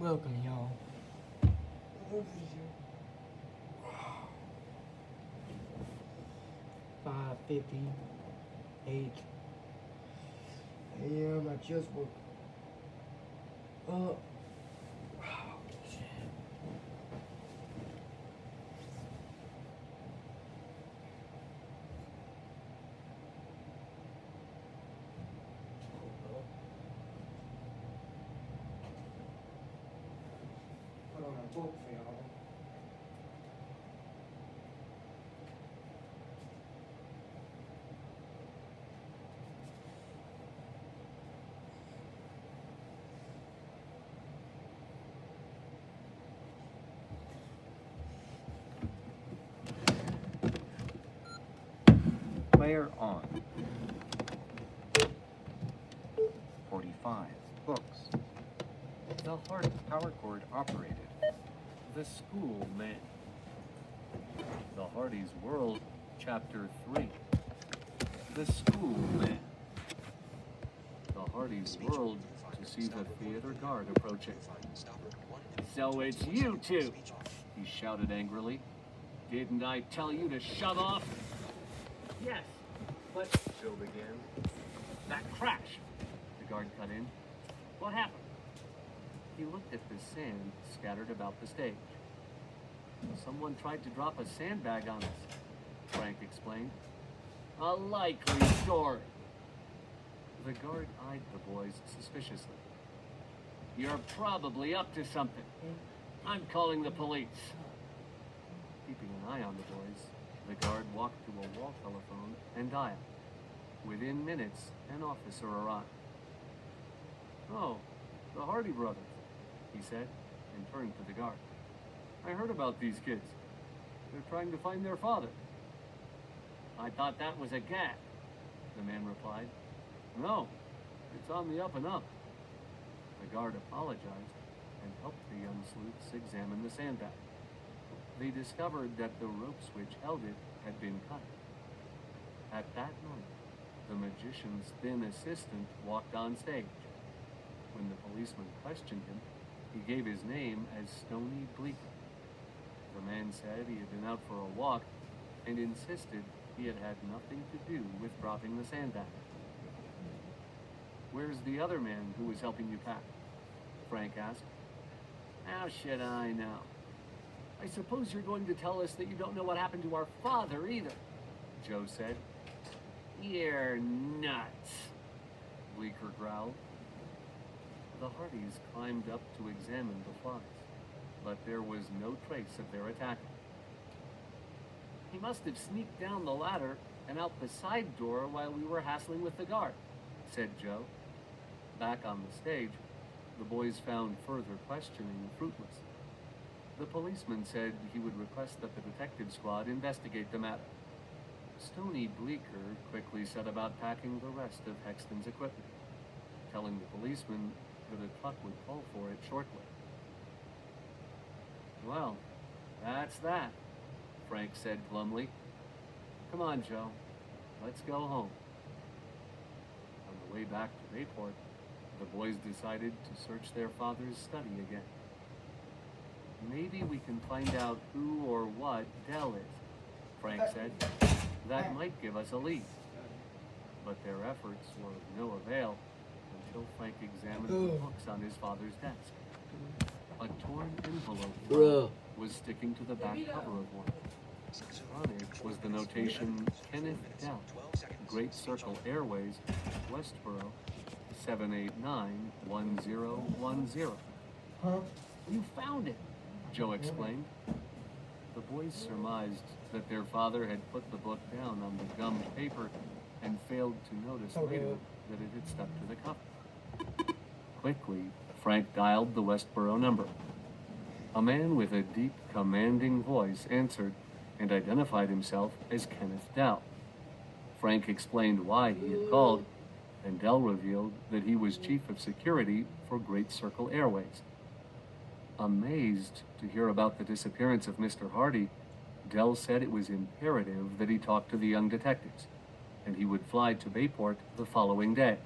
Welcome, y'all. 5:58 a.m. I just woke up. Shit. Put on a book for y'all. Player on. 45. Books. The Hardy power cord operated. The School Man. The Hardy's World, Chapter 3. The School Man. The Hardy's World to see the theater guard approaching. So it's you two, he shouted angrily. Didn't I tell you to shut off? Yes, but Joe began. That crash, the guard cut in. What happened? He looked at the sand scattered about the stage. Someone tried to drop a sandbag on us, Frank explained. A likely story. The guard eyed the boys suspiciously. You're probably up to something. I'm calling the police. Keeping an eye on the boys, the guard walked to a wall telephone and dialed. Within minutes, an officer arrived. Oh, the Hardy brothers, he said, and turned to the guard. I heard about these kids. They're trying to find their father. I thought that was a gag, the man replied. No, it's on the up and up. The guard apologized and helped the young sleuths examine the sandbag. They discovered that the ropes which held it had been cut. At that moment, the magician's thin assistant walked on stage. When the policeman questioned him, he gave his name as Stony Bleeker. The man said he had been out for a walk and insisted he had had nothing to do with dropping the sandbag. Where's the other man who was helping you pack? Frank asked. How should I know? I suppose you're going to tell us that you don't know what happened to our father either, Joe said. You're nuts, Bleeker growled. The Hardys climbed up to examine the flies, but there was no trace of their attacker. He must have sneaked down the ladder and out the side door while we were hassling with the guard, said Joe. Back on the stage, the boys found further questioning fruitless. The policeman said he would request that the detective squad investigate the matter. Stony Bleeker quickly set about packing the rest of Hexton's equipment, telling the policeman that a truck would call for it shortly. Well, that's that, Frank said glumly. Come on, Joe. Let's go home. On the way back to Bayport, the boys decided to search their father's study again. Maybe we can find out who or what Dell is, Frank said. That might give us a lead. But their efforts were of no avail until Frank examined the books on his father's desk. A torn envelope was sticking to the back cover of one. On it was the notation, Kenneth Dell, Great Circle Airways, Westboro, 789-1010. Huh? You found it, Joe exclaimed. The boys surmised that their father had put the book down on the gummed paper and failed to notice later that it had stuck to the cover. Quickly, Frank dialed the Westboro number. A man with a deep, commanding voice answered and identified himself as Kenneth Dell. Frank explained why he had called, and Dell revealed that he was chief of security for Great Circle Airways. Amazed to hear about the disappearance of Mr. Hardy, Dell said it was imperative that he talk to the young detectives, and he would fly to Bayport the following day.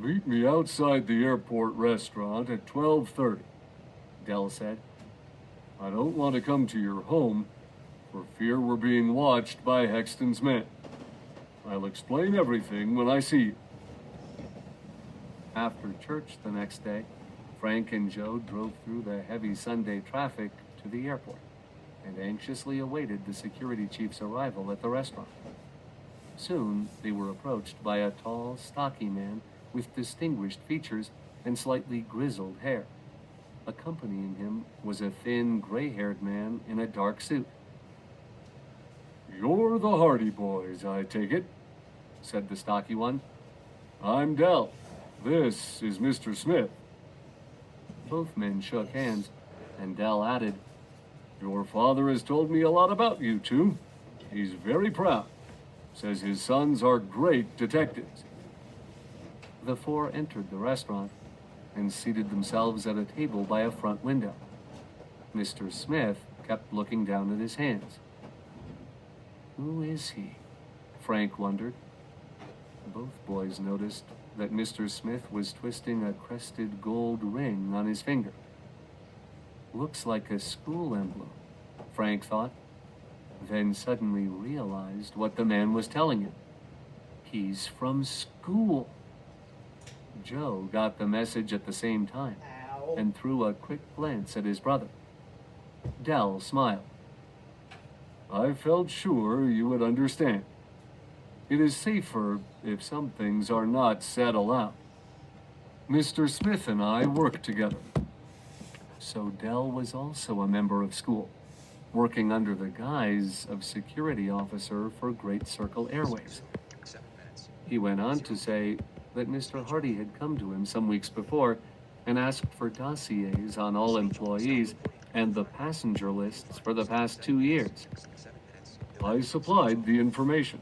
Meet me outside the airport restaurant at 12:30, Dell said. I don't want to come to your home for fear we're being watched by Hexton's men. I'll explain everything when I see you. After church the next day, Frank and Joe drove through the heavy Sunday traffic to the airport and anxiously awaited the security chief's arrival at the restaurant. Soon, they were approached by a tall, stocky man with distinguished features and slightly grizzled hair. Accompanying him was a thin, gray-haired man in a dark suit. You're the Hardy Boys, I take it, said the stocky one. I'm Dell. This is Mr. Smith. Both men shook hands, and Dell added, Your father has told me a lot about you two. He's very proud. Says his sons are great detectives. The four entered the restaurant and seated themselves at a table by a front window. Mr. Smith kept looking down at his hands. Who is he? Frank wondered. Both boys noticed that Mr. Smith was twisting a crested gold ring on his finger. Looks like a school emblem, Frank thought, then suddenly realized what the man was telling him. He's from school. Joe got the message at the same time and threw a quick glance at his brother. Dell smiled. I felt sure you would understand. It is safer if some things are not said aloud. Mr. Smith and I work together. So Dell was also a member of school, working under the guise of security officer for Great Circle Airways. He went on to say that Mr. Hardy had come to him some weeks before and asked for dossiers on all employees and the passenger lists for the past 2 years. I supplied the information.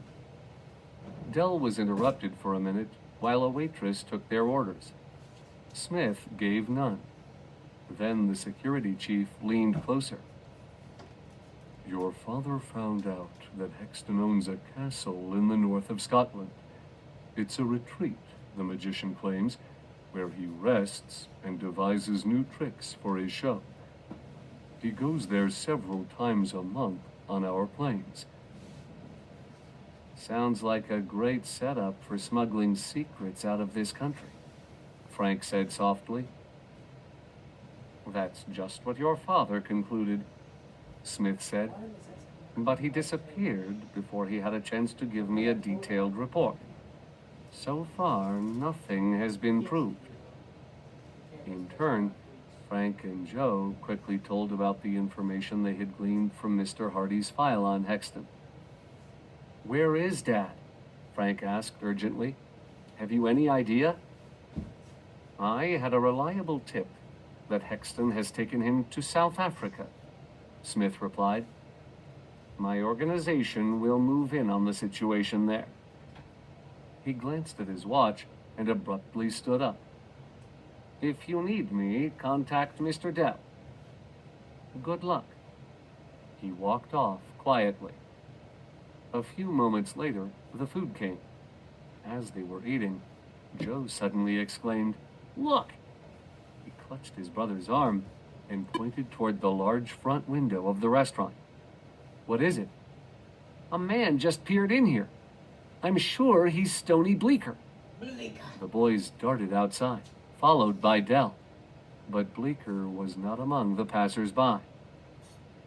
Dell was interrupted for a minute while a waitress took their orders. Smith gave none. Then the security chief leaned closer. Your father found out that Hexton owns a castle in the north of Scotland. It's a retreat, the magician claims, where he rests and devises new tricks for his show. He goes there several times a month on our planes. Sounds like a great setup for smuggling secrets out of this country, Frank said softly. That's just what your father concluded, Smith said. But he disappeared before he had a chance to give me a detailed report. So far, nothing has been proved. In turn, Frank and Joe quickly told about the information they had gleaned from Mr. Hardy's file on Hexton. Where is Dad? Frank asked urgently. Have you any idea? I had a reliable tip that Hexton has taken him to South Africa, Smith replied. My organization will move in on the situation there. He glanced at his watch and abruptly stood up. If you need me, contact Mr. Dell. Good luck. He walked off quietly. A few moments later, the food came. As they were eating, Joe suddenly exclaimed, Look! He clutched his brother's arm and pointed toward the large front window of the restaurant. What is it? A man just peered in here. I'm sure he's Stony Bleecker. The boys darted outside, followed by Dell. But Bleecker was not among the passers-by.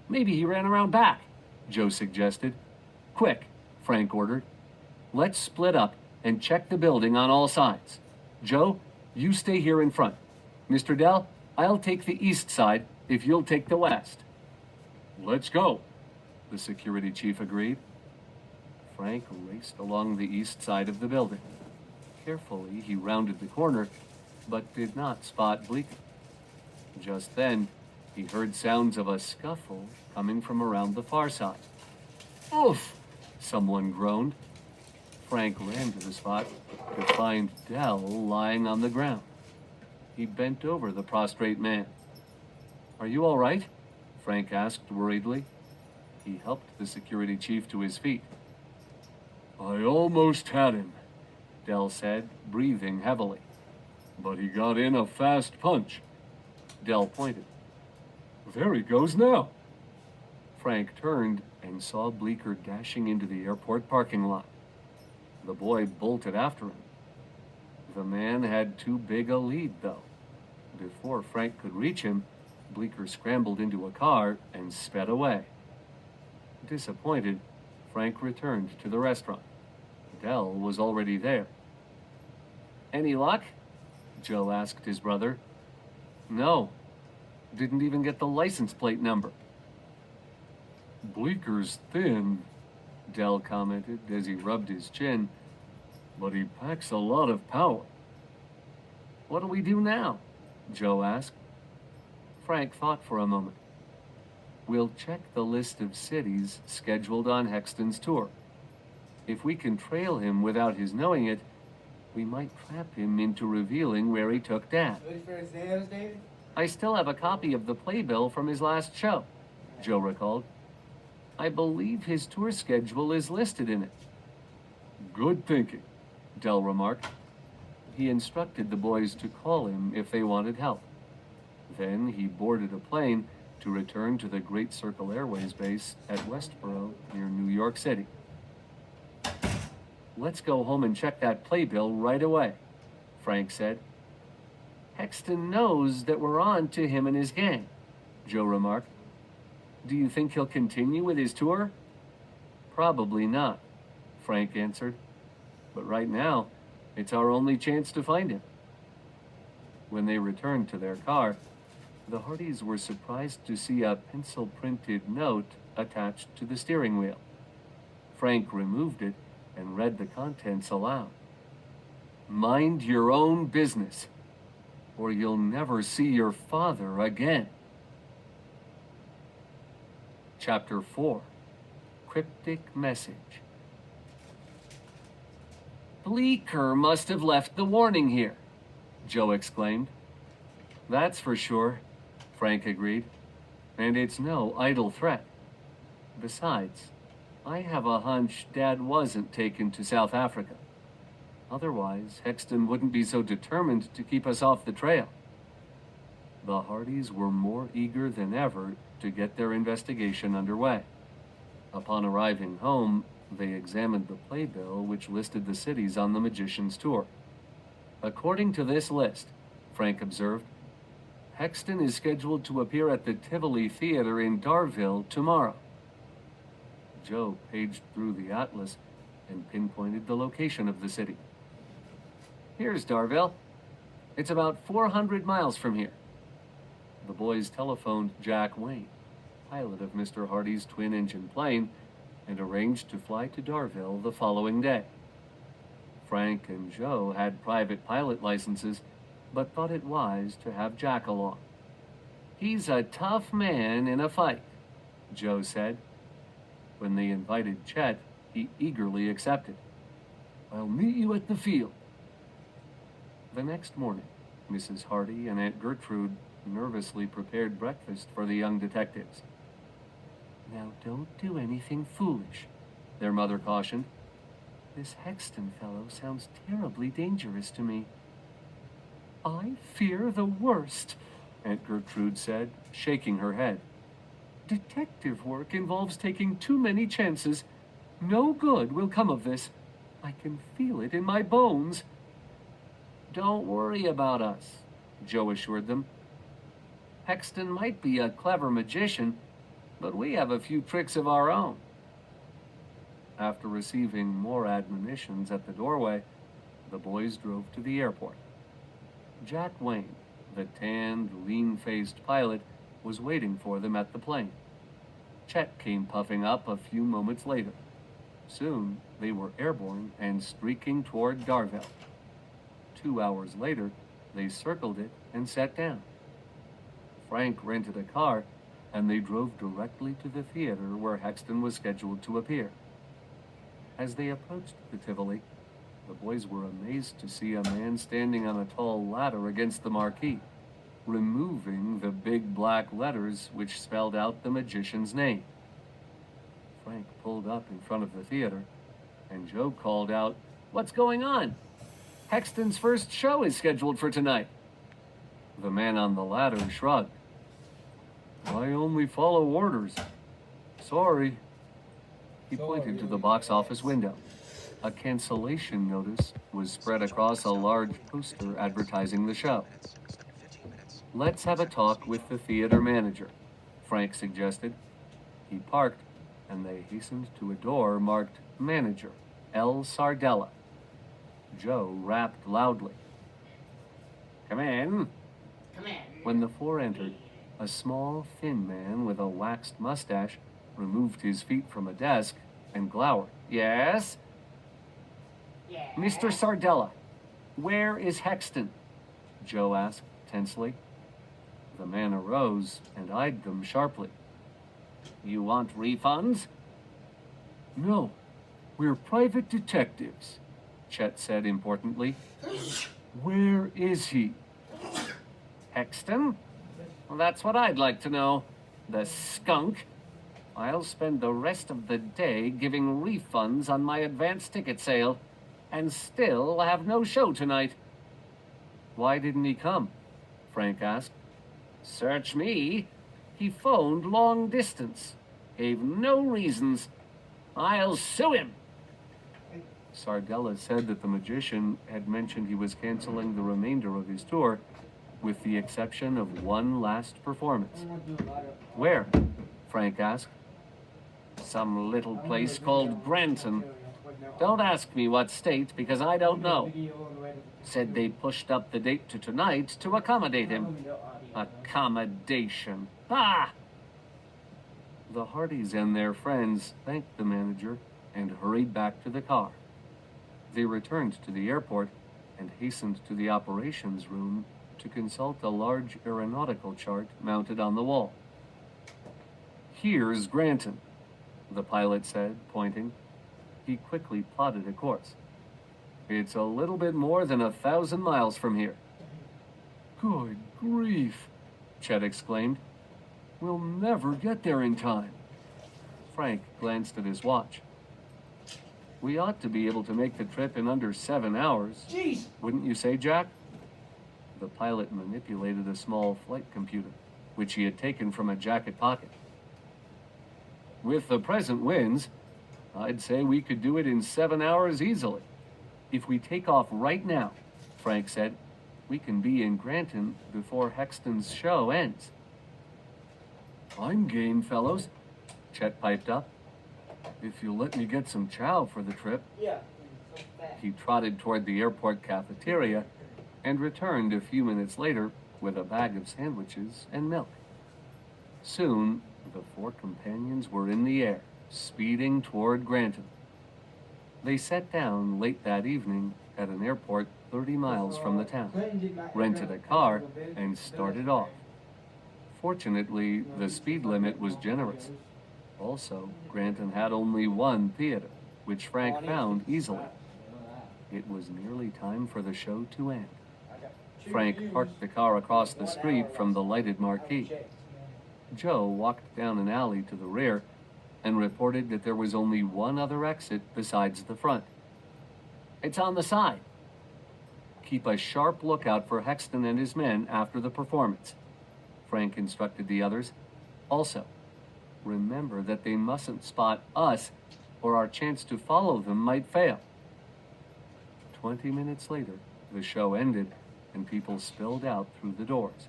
Maybe he ran around back, Joe suggested. Quick, Frank ordered. Let's split up and check the building on all sides. Joe, you stay here in front. Mr. Dell, I'll take the east side if you'll take the west. Let's go, the security chief agreed. Frank raced along the east side of the building. Carefully, he rounded the corner, but did not spot Bleecker. Just then, he heard sounds of a scuffle coming from around the far side. Oof! Someone groaned. Frank ran to the spot to find Dell lying on the ground. He bent over the prostrate man. Are you all right? Frank asked worriedly. He helped the security chief to his feet. I almost had him, Dell said, breathing heavily. but he got in a fast punch. Dell pointed. There he goes now. Frank turned and saw Bleecker dashing into the airport parking lot. The boy bolted after him. The man had too big a lead, though. Before Frank could reach him, Bleecker scrambled into a car and sped away. Disappointed, Frank returned to the restaurant. Dell was already there. Any luck? Joe asked his brother. No. Didn't even get the license plate number. Bleeker's thin, Dell commented as he rubbed his chin, but he packs a lot of power. What do we do now? Joe asked. Frank thought for a moment. We'll check the list of cities scheduled on Hexton's tour. If we can trail him without his knowing it, we might trap him into revealing where he took Dad. Ready for exams, David? I still have a copy of the playbill from his last show, Joe recalled. I believe his tour schedule is listed in it. Good thinking, Dell remarked. He instructed the boys to call him if they wanted help. Then he boarded a plane to return to the Great Circle Airways base at Westboro near New York City. Let's go home and check that playbill right away, Frank said. Hexton knows that we're on to him and his gang, Joe remarked. Do you think he'll continue with his tour? Probably not, Frank answered. But right now, it's our only chance to find him. When they returned to their car, the Hardys were surprised to see a pencil-printed note attached to the steering wheel. Frank removed it and read the contents aloud. Mind your own business, or you'll never see your father again. Chapter 4. Cryptic Message. Bleecker must have left the warning here, Joe exclaimed. That's for sure, Frank agreed. And it's no idle threat. Besides, I have a hunch Dad wasn't taken to South Africa. Otherwise, Hexton wouldn't be so determined to keep us off the trail. The Hardys were more eager than ever to get their investigation underway. Upon arriving home, they examined the playbill which listed the cities on the magician's tour. According to this list, Frank observed, Hexton is scheduled to appear at the Tivoli Theater in Darville tomorrow. Joe paged through the atlas and pinpointed the location of the city. Here's Darville. It's about 400 miles from here. The boys telephoned Jack Wayne, pilot of Mr. Hardy's twin-engine plane, and arranged to fly to Darville the following day. Frank and Joe had private pilot licenses, but thought it wise to have Jack along. He's a tough man in a fight, Joe said. When they invited Chet, he eagerly accepted. I'll meet you at the field. The next morning, Mrs. Hardy and Aunt Gertrude nervously prepared breakfast for the young detectives. Now don't do anything foolish, their mother cautioned. This Hexton fellow sounds terribly dangerous to me. I fear the worst, Aunt Gertrude said, shaking her head. Detective work involves taking too many chances. No good will come of this. I can feel it in my bones. Don't worry about us, Joe assured them. Hexton might be a clever magician, but we have a few tricks of our own. After receiving more admonitions at the doorway, the boys drove to the airport. Jack Wayne, the tanned, lean-faced pilot, was waiting for them at the plane. Chet came puffing up a few moments later. Soon, they were airborne and streaking toward Darville. 2 hours later, they circled it and sat down. Frank rented a car, and they drove directly to the theater where Hexton was scheduled to appear. As they approached the Tivoli, the boys were amazed to see a man standing on a tall ladder against the marquee, removing the big black letters which spelled out the magician's name. Frank pulled up in front of the theater, and Joe called out, "What's going on?" Hexton's first show is scheduled for tonight. The man on the ladder shrugged. I only follow orders. Sorry. He pointed to the box office window. A cancellation notice was spread across a large poster advertising the show. Let's have a talk with the theater manager, Frank suggested. He parked, and they hastened to a door marked Manager, L. Sardella. Joe rapped loudly. Come in. Come in. When the four entered, a small, thin man with a waxed mustache removed his feet from a desk and glowered. Yes? Yeah. Mr. Sardella, where is Hexton? Joe asked tensely. The man arose and eyed them sharply. You want refunds? No, we're private detectives, Chet said importantly. Where is he? Hexton? Well, that's what I'd like to know. The skunk. I'll spend the rest of the day giving refunds on my advance ticket sale, and still have no show tonight. Why didn't he come? Frank asked. Search me. He phoned long distance. Gave no reasons. I'll sue him. Sardella said that the magician had mentioned he was canceling the remainder of his tour, with the exception of one last performance. Where? Frank asked. Some little place called Granton. Don't ask me what state, because I don't know. Said they pushed up the date to tonight to accommodate him. Accommodation. Ah! The Hardys and their friends thanked the manager and hurried back to the car. They returned to the airport and hastened to the operations room to consult a large aeronautical chart mounted on the wall. Here's Granton, the pilot said, pointing. He quickly plotted a course. It's a little bit more than 1,000 miles from here. Good grief, Chet exclaimed. We'll never get there in time. Frank glanced at his watch. We ought to be able to make the trip in under 7 hours. Jeez. Wouldn't you say, Jack? The pilot manipulated a small flight computer, which he had taken from a jacket pocket. With the present winds, I'd say we could do it in 7 hours easily. If we take off right now, Frank said, we can be in Granton before Hexton's show ends. I'm game, fellows, Chet piped up. If you'll let me get some chow for the trip. Yeah. He trotted toward the airport cafeteria and returned a few minutes later with a bag of sandwiches and milk. Soon, the four companions were in the air, speeding toward Granton. They sat down late that evening at an airport 30 miles from the town, rented a car, and started off. Fortunately, the speed limit was generous. Also, Granton had only one theater, which Frank found easily. It was nearly time for the show to end. Frank parked the car across the street from the lighted marquee. Joe walked down an alley to the rear and reported that there was only one other exit besides the front. It's on the side. Keep a sharp lookout for Hexton and his men after the performance, Frank instructed the others. Also, remember that they mustn't spot us, or our chance to follow them might fail. 20 minutes later, the show ended, and people spilled out through the doors.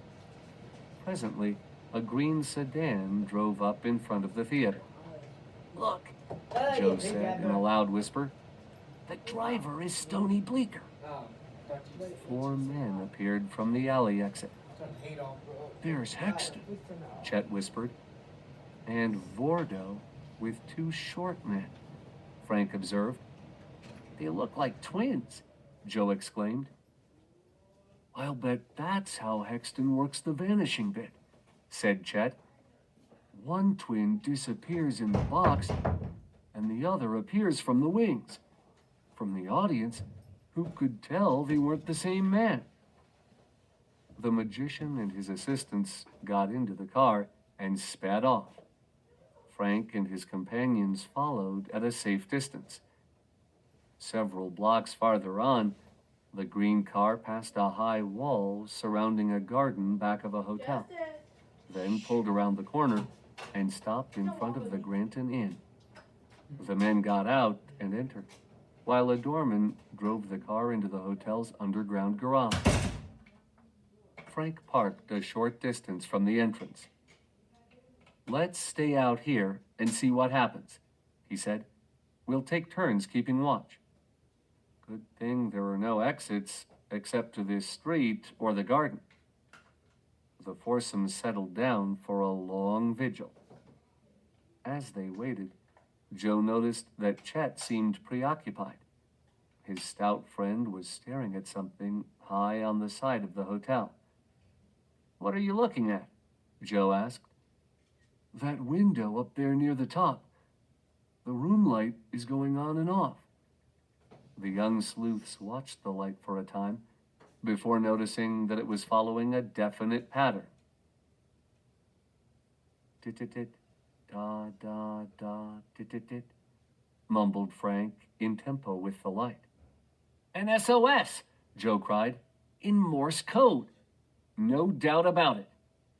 Presently, a green sedan drove up in front of the theater. Look, Joe said in a loud whisper. The driver is Stony Bleecker. Four men appeared from the alley exit. There's Hexton, Chet whispered. And Vordo with two short men, Frank observed. They look like twins, Joe exclaimed. I'll bet that's how Hexton works the vanishing bit, said Chet. One twin disappears in the box, and the other appears from the wings. From the audience, who could tell they weren't the same man? The magician and his assistants got into the car and sped off. Frank and his companions followed at a safe distance. Several blocks farther on, The green car passed a high wall surrounding a garden back of a hotel, then pulled around the corner and stopped in front of the Granton Inn. The men got out and entered, while a doorman drove the car into the hotel's underground garage. Frank parked a short distance from the entrance. "Let's stay out here and see what happens," he said. "We'll take turns keeping watch." Good thing there are no exits except to this street or the garden. The foursomes settled down for a long vigil. As they waited, Joe noticed that Chet seemed preoccupied. His stout friend was staring at something high on the side of the hotel. "What are you looking at?" Joe asked. "That window up there near the top. The room light is going on and off." The young sleuths watched the light for a time before noticing that it was following a definite pattern. "Tit-tit-tit, da-da-da, tit-tit-tit," mumbled Frank in tempo with the light. "An SOS!" Joe cried. "In Morse code." "No doubt about it,"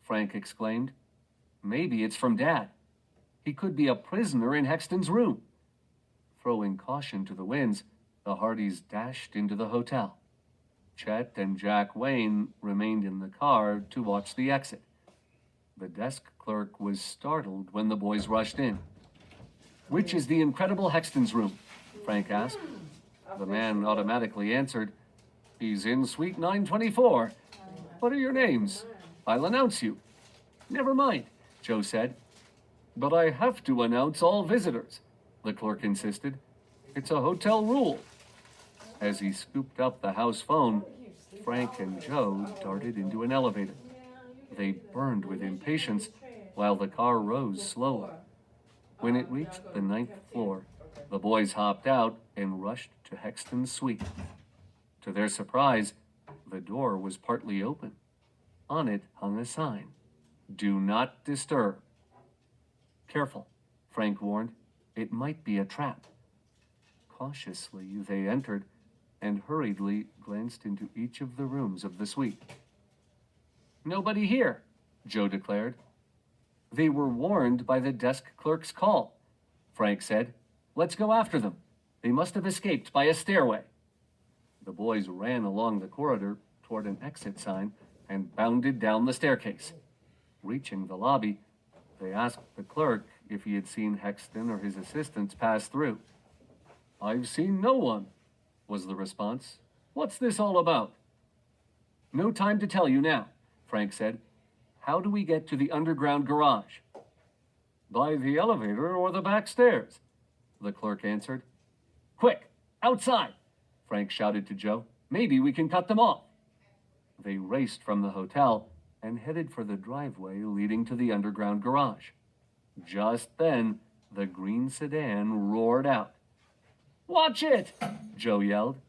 Frank exclaimed. "Maybe it's from Dad. He could be a prisoner in Hexton's room." Throwing caution to the winds, the Hardys dashed into the hotel. Chet and Jack Wayne remained in the car to watch the exit. The desk clerk was startled when the boys rushed in. "Which is the incredible Hexton's room?" Frank asked. The man automatically answered, "He's in suite 924. What are your names? I'll announce you." "Never mind," Joe said. "But I have to announce all visitors," the clerk insisted. "It's a hotel rule." As he scooped up the house phone, Frank and Joe darted into an elevator. They burned with impatience while the car rose slowly. When it reached the 9th floor, the boys hopped out and rushed to Hexton's suite. To their surprise, the door was partly open. On it hung a sign, "Do not disturb." "Careful," Frank warned. "It might be a trap." Cautiously, they entered and hurriedly glanced into each of the rooms of the suite. "Nobody here," Joe declared. "They were warned by the desk clerk's call," Frank said. "Let's go after them. They must have escaped by a stairway." The boys ran along the corridor toward an exit sign and bounded down the staircase. Reaching the lobby, they asked the clerk if he had seen Hexton or his assistants pass through. "I've seen no one," was the response. "What's this all about?" "No time to tell you now," Frank said. "How do we get to the underground garage?" "By the elevator or the back stairs," the clerk answered. "Quick, outside!" Frank shouted to Joe. "Maybe we can cut them off." They raced from the hotel and headed for the driveway leading to the underground garage. Just then, the green sedan roared out. "Watch it!" Joe yelled.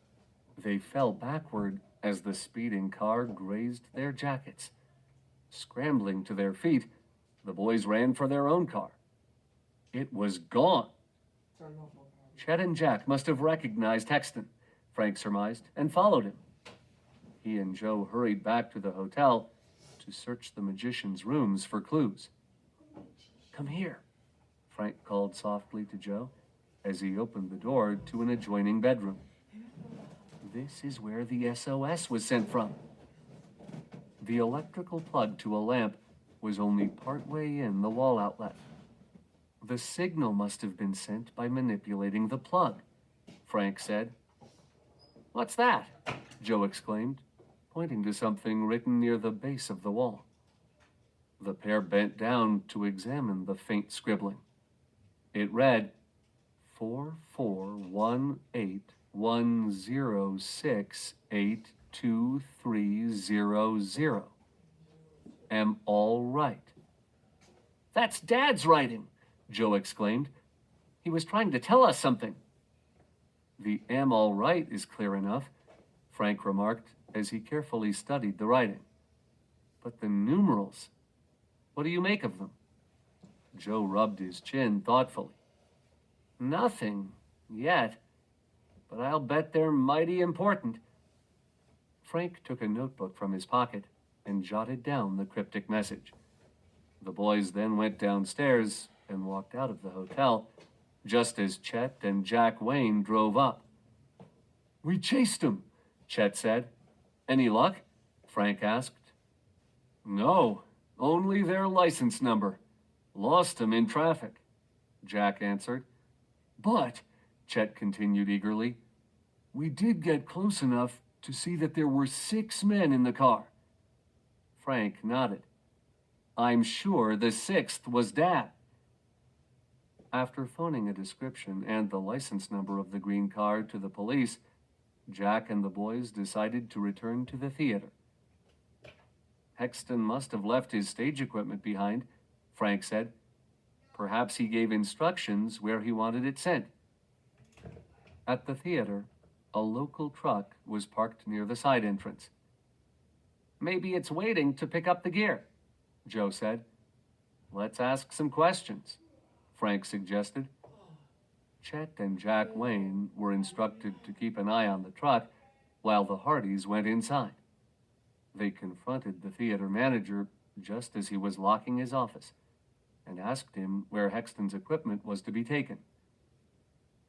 They fell backward as the speeding car grazed their jackets. Scrambling to their feet, the boys ran for their own car. It was gone. Chet and Jack must have recognized Hexton, Frank surmised, and followed him. He and Joe hurried back to the hotel to search the magician's rooms for clues. "Come here," Frank called softly to Joe as he opened the door to an adjoining bedroom. "This is where the SOS was sent from." The electrical plug to a lamp was only partway in the wall outlet. "The signal must have been sent by manipulating the plug," Frank said. "What's that?" Joe exclaimed, pointing to something written near the base of the wall. The pair bent down to examine the faint scribbling. It read, 441810682300. Am all right. "That's Dad's writing," Joe exclaimed. "He was trying to tell us something." "The am all right is clear enough," Frank remarked as he carefully studied the writing. "But the numerals, what do you make of them?" Joe rubbed his chin thoughtfully. "Nothing, yet, but I'll bet they're mighty important. Frank took a notebook from his pocket and jotted down the cryptic message. The boys then went downstairs and walked out of the hotel, just as Chet and Jack Wayne drove up. "We chased him," Chet said. "Any luck?" Frank asked. "No, only their license number. Lost him in traffic," Jack answered. "But," Chet continued eagerly, "we did get close enough to see that there were 6 men in the car." Frank nodded. "I'm sure the 6th was Dad." After phoning a description and the license number of the green car to the police, Jack and the boys decided to return to the theater. "Hexton must have left his stage equipment behind," Frank said. "Perhaps he gave instructions where he wanted it sent." At the theater, a local truck was parked near the side entrance. "Maybe it's waiting to pick up the gear," Joe said. "Let's ask some questions," Frank suggested. Chet and Jack Wayne were instructed to keep an eye on the truck while the Hardys went inside. They confronted the theater manager just as he was locking his office and asked him where Hexton's equipment was to be taken.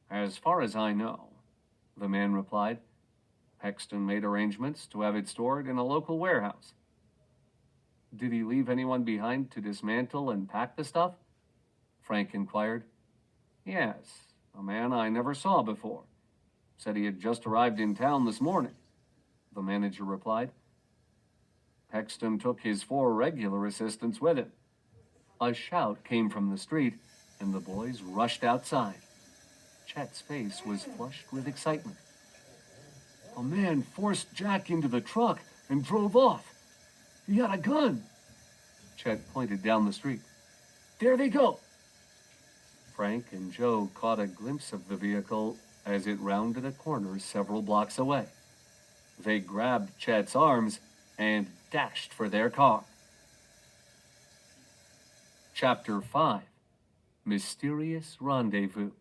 "As far as I know," the man replied, "Hexton made arrangements to have it stored in a local warehouse." "Did he leave anyone behind to dismantle and pack the stuff?" Frank inquired. "Yes, a man I never saw before. Said he had just arrived in town this morning," the manager replied. "Hexton took his 4 regular assistants with him." A shout came from the street, and the boys rushed outside. Chet's face was flushed with excitement. "A man forced Jack into the truck and drove off. He had a gun." Chet pointed down the street. "There they go." Frank and Joe caught a glimpse of the vehicle as it rounded a corner several blocks away. They grabbed Chet's arms and dashed for their car. Chapter 5. Mysterious Rendezvous.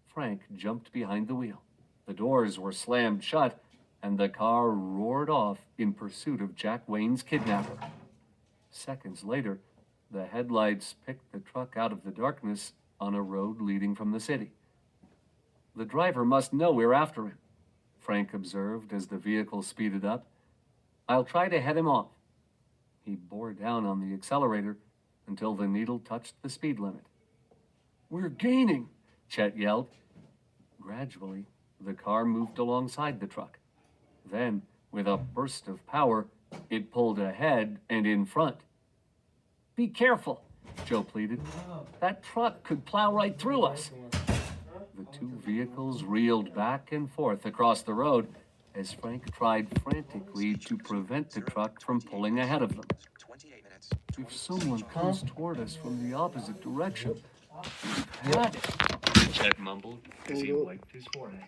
Frank jumped behind the wheel. The doors were slammed shut, and the car roared off in pursuit of Jack Wayne's kidnapper. Seconds later, the headlights picked the truck out of the darkness on a road leading from the city. "The driver must know we're after him," Frank observed as the vehicle speeded up. "I'll try to head him off." He bore down on the accelerator until the needle touched the speed limit. "We're gaining," Chet yelled. Gradually, the car moved alongside the truck. Then, with a burst of power, it pulled ahead and in front. "Be careful," Joe pleaded. "That truck could plow right through us." The 2 vehicles reeled back and forth across the road as Frank tried frantically to prevent the truck from pulling ahead of them. "If someone comes toward us from the opposite direction, we've had it," Chet mumbled as he wiped his forehead.